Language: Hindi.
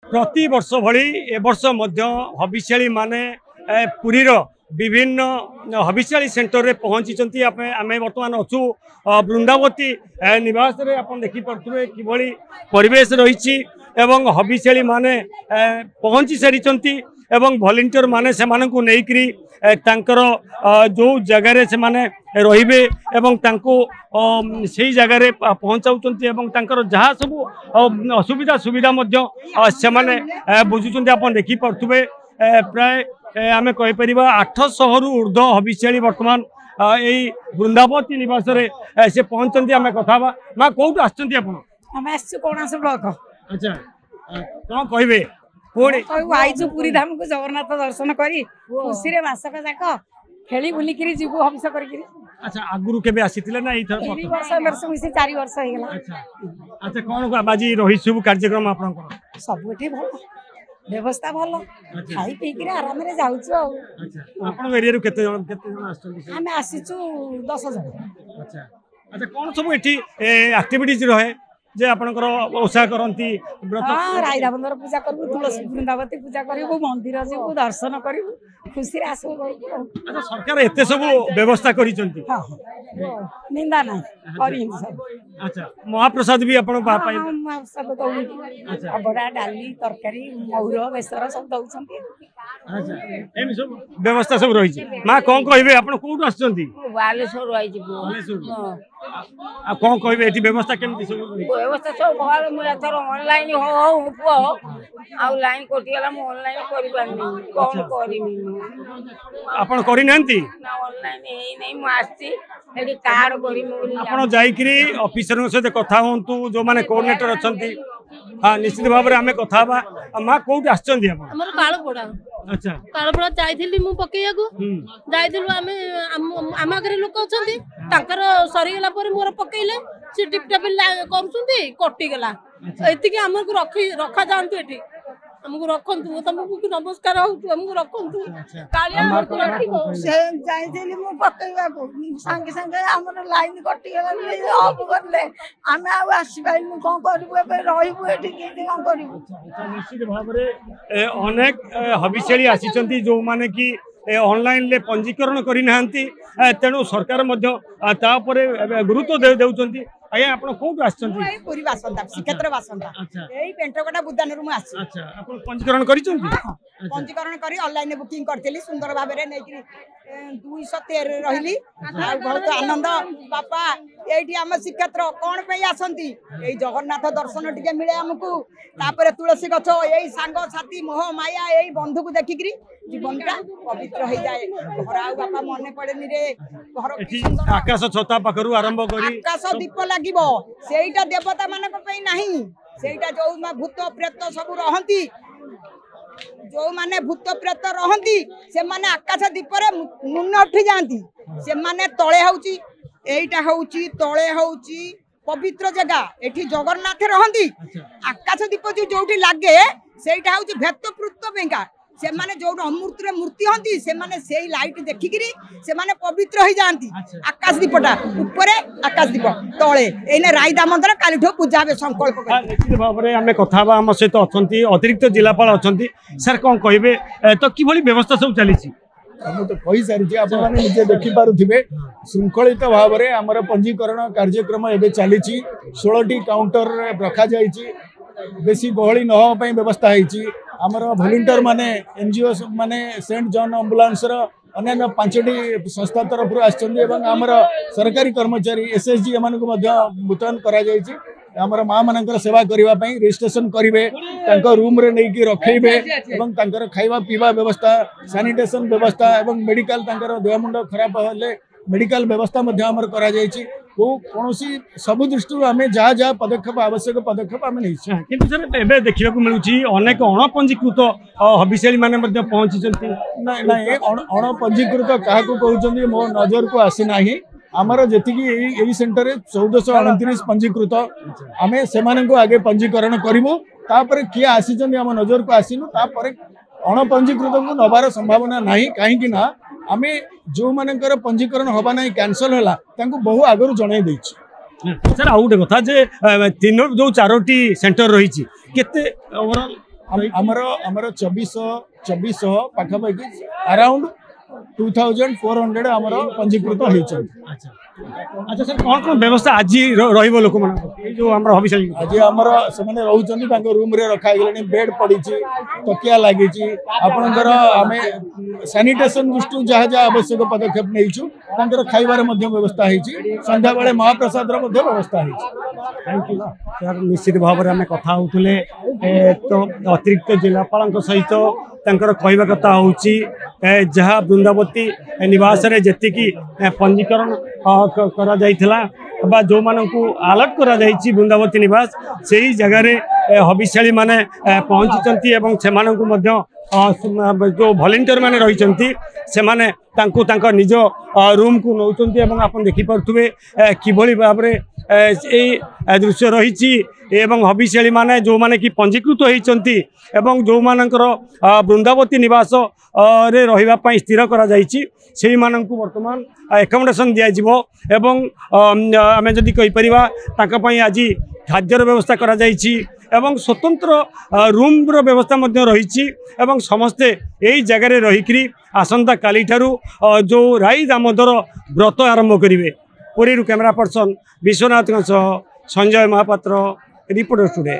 प्रति वर्ष भली ए वर्ष मध्य हबिष्याली माने पुरीर विभिन्न हबिष्याली सेंटर रे पहुंची आमे वर्तमान अच्छु वृंदावती निवास रे अपन देखि पड़थुए किभली परिवेश रही एवं हबिष्याली माने पहुंची सारी एवं वॉलंटियर माने से मानकु नेइकरी तांकर जो जगह से माने रहिबे एवं तांको सेही जगह रे पहुंचाउचंती एवं तांकर जहाँ सब असुविधा सुविधा मध्य से माने बुझुचंती अपन देखि पड़थुए प्राय आमे कहि परिबा 800 रु ऊर्ध्व हबिष्याली वर्तमान एई वृंदावती निवास रे से पहुंचंती आमे कथाबा मा कोउट आछंती आपण हम आछू कोणास ब्लॉक। अच्छा कोन कहिबे पुणी आईचु पुरी धाम को जगन्नाथ दर्शन करी खुशी रे मासक जाक खेली बुली करी जीवु हबिष करी। अच्छा आगुरु केबे आसीतिले ना इथर वर्ष मिसी 4 वर्ष हे गेला। अच्छा अच्छा कोन बाजी रही सब कार्यक्रम आपन को सब एठी भल व्यवस्था भल खाई पी के आराम रे जाउछु। अच्छा आपन एरिया रु केते जण आछथि हम आसीचु 10 जण। अच्छा अच्छा कोन सब एठी एक्टिविटीज रहे जे आपनकर ओसा करंती व्रत? हां राई दामोदर पूजा करबु तुलसी वृंदावती पूजा करबु मंदिर जेबु दर्शन करबु खुशी रे आसु। अच्छा सरकार एते सब व्यवस्था करी चंती? हां निंदा नै करी सब। अच्छा महाप्रसाद भी आपन पाई? हां महाप्रसाद दउनी। अच्छा बड़ा डाली तरकारी मौर बेसर सब दउछंती। अच्छा एम सब व्यवस्था सब रही छी। मा कोन कहबे आपन कोउट आछंती? बालेश्वर रही छी। बालेश्वर आ कोन कहबे एठी व्यवस्था केमती सब? व्यवस्था सब घर मु एथर ऑनलाइन हो पो आ लाइन कोटी गला मु ऑनलाइन करि पानी कोन करिमी आपन करि नंती ना ऑनलाइन हे नै मु आछि एडी कार्ड करिमु। आपन जाईकरी ऑफिसर से कथा होंतु जो माने कोऑर्डिनेटर अछंती। हां निश्चित भाव रे हमें कथा बा मा कोउट आछंती आपन? हमर काळपडा। अच्छा काळपडा जाइथिली मु पकेयागु जाइथिलु आमे आमा घरे लोक अछंती तांकर सरी गेला पर मोर पकेइले से टिपटापिल करूछंती कटि गेला एति के हमकु रखा जानतु एठी हमकु रखंतु तुमकु नमस्कार होतु हमकु रखंतु कालिया हमकु रखिबो से जाइथिली मु पकेयागु संगे संगे हमर लाइन कटि गेला ऑफ करले आमे आ आसी पाइनु कोन करबु एबे रहिबु एठी के कोन करबु। निश्चित भाव रे अनेक हबिष्याली आसीचंती जो माने कि ऑनलाइन ले पंजीकरण करि नाहंती तेणु सरकार मध्य ता परे गुरुत्व देउचंती। आया आपण कोउट आछंती? एई पुरी बासंता श्रीक्षेत्र बासंता। एई पेंटकोटा बुद्धान रु आसी। अच्छा आपण पंजीकरण करिचंती? पंजीकरण करी ऑनलाइन बुकिंग करथिली सुंदर भाबे रे नै कि 213 रहिली आ बहुत आनंद बापा एठी हम श्रीक्षेत्र कोन पे आसंती एई जगन्नाथ दर्शन टिके मिले हमकु तापरे तुलसी गछ एई सांग साथी मोह माया एई बंधु को देखिकरी जीवनटा पवित्र हो जाए। घर आ बापा मने पड़ेनी रे घर आकाश छता पाखरु आरंभ करी आकाश दीप लागिबो सेईटा देवता मानक पई नाही सेईटा जो भूत प्रेत सब रहंती जो माने भूत प्रेत रहंती से माने आकाश दीप रे मुन्न उठी जांती से माने तळे होउची एईटा होउची तळे होउची पवित्र जगह एठी जगन्नाथ रहंती आकाश दीप जोठी लागे सेईटा होउची भेतपृत बेंगा से माने जो अमूर्त रे मूर्ति हंती से माने सेई लाइट देखिकरी से माने पवित्र हो जांती। आकाश दीपटा ऊपर आकाश दीप तळे एने राई दामोदर कालीठो पूजा बे संकल्प कर। निश्चित भाव रे हमें कथा बा हम सहित अछंती अतिरिक्त जिलापाल अछंती सर कोन कहबे तो कि भली व्यवस्था सब चली छी? हम तो कहि सारी छी आपण माने निजे देखि पारुथिबे शृंखलित भाव रे हमर पंजीकरण कार्यक्रम एबे चली छी 16 टी काउंटर रखा जाई छी बेसी गहली न हो पई व्यवस्था है छी। आमर वॉलंटियर माने एनजीओ माने सेंट जॉन एम्बुलेंस रो अन्य 5टी संस्था तरफ आछंदी एवं आमर सरकारी कर्मचारी एसएसजी एमान को मध्य मुतयन करा जाई छी। आमर मां मानकर सेवा करिवा पई रजिस्ट्रेशन करिवे तांको रूम रे नै कि रखैबे एवं तांकर खाइबा पीवा व्यवस्था सैनिटेशन व्यवस्था एवं मेडिकल तांकर देह मुंड खराब होले मेडिकल व्यवस्था मध्य आमर करा जाई छी। वो कोनोसी सब दृष्टि आमे जा जा पदक्षेप आवश्यक पदक्षेप आमे नै छी। किंतु सर एबे देखिबा को मिलुची अनेक अणपंजीकृत हबिष्याली माने मध्य पहुंची चंती ना ना ए अणपंजीकृत काहा को कहउचंदी मो नजर को आसी नाही। आमर जेतिकी एई सेंटर 1429 पंजीकृत आमे सेमानन को आगे पंजीकरण करिवो तापर किया आसी चंदी हम नजर को आसीनु तापर अणपंजीकृत को नबार संभावना नाही काहे कि ना आमे जो मानकर पंजीकरण होबा नाही कैंसिल होला तांको बहु आगरु जणाई दैछि। सर आउ गोटे कथा जे तीन जो 4टी सेंटर रही केते ओवरऑल आमर 2400 पाखापाखि अराउंड 2400 आमर पंजीकृत होती। अच्छा सर कौन कौन व्यवस्था आज रही लोक जो आम हबिशाली आज आमर से रूम रे रखा बेड पड़ी तकिया लगी आपणकर आम सानिटेशन दृष्टि जहाँ जहाँ आवश्यक पदक्षेप नहीं खाइबार व्यवस्था होती संध्या बेले महाप्रसाद व्यवस्था होती। सर निश्चित भाव में आम कथा होते तो अतिरिक्त जिलापाल सहित कहवा कथा हूँ जहाँ वृंदावती निवास रे जेतिकी पंजीकरण करा जाइथिला बा जो मानकु अलर्ट करा जाइछि वृंदावती निवास से ही जगह रे हबिशाली माने पहुंची एवं से मानकु मध्य जो वॉलंटियर माने रही से माने तांकु तांका निज रूम को नौचंती एवं आपण देखि परथुबे किभली भाव रे ए दृश्य रही एवं हबिशाली माने जो माने कि पंजीकृत होइचंती एवं जो मानकर वृंदावती निवास रे रहिबा पई स्थिर करा जाइछि सेही मानकु वर्तमान एकोमोडेशन दिया जिवो एवं आमे जदि कहि परिबा ताका पई आज खाद्यर व्यवस्था करा जाइछि एवं स्वतंत्र रूम रो व्यवस्था मध्य रही एवं समस्ते यही जगह रे रहिकरी आसंता काली ठारू जो राई दामोदर व्रत आरंभ करिवे। Puri camera person Vishwanath Sanjay Mahapatra reporter today.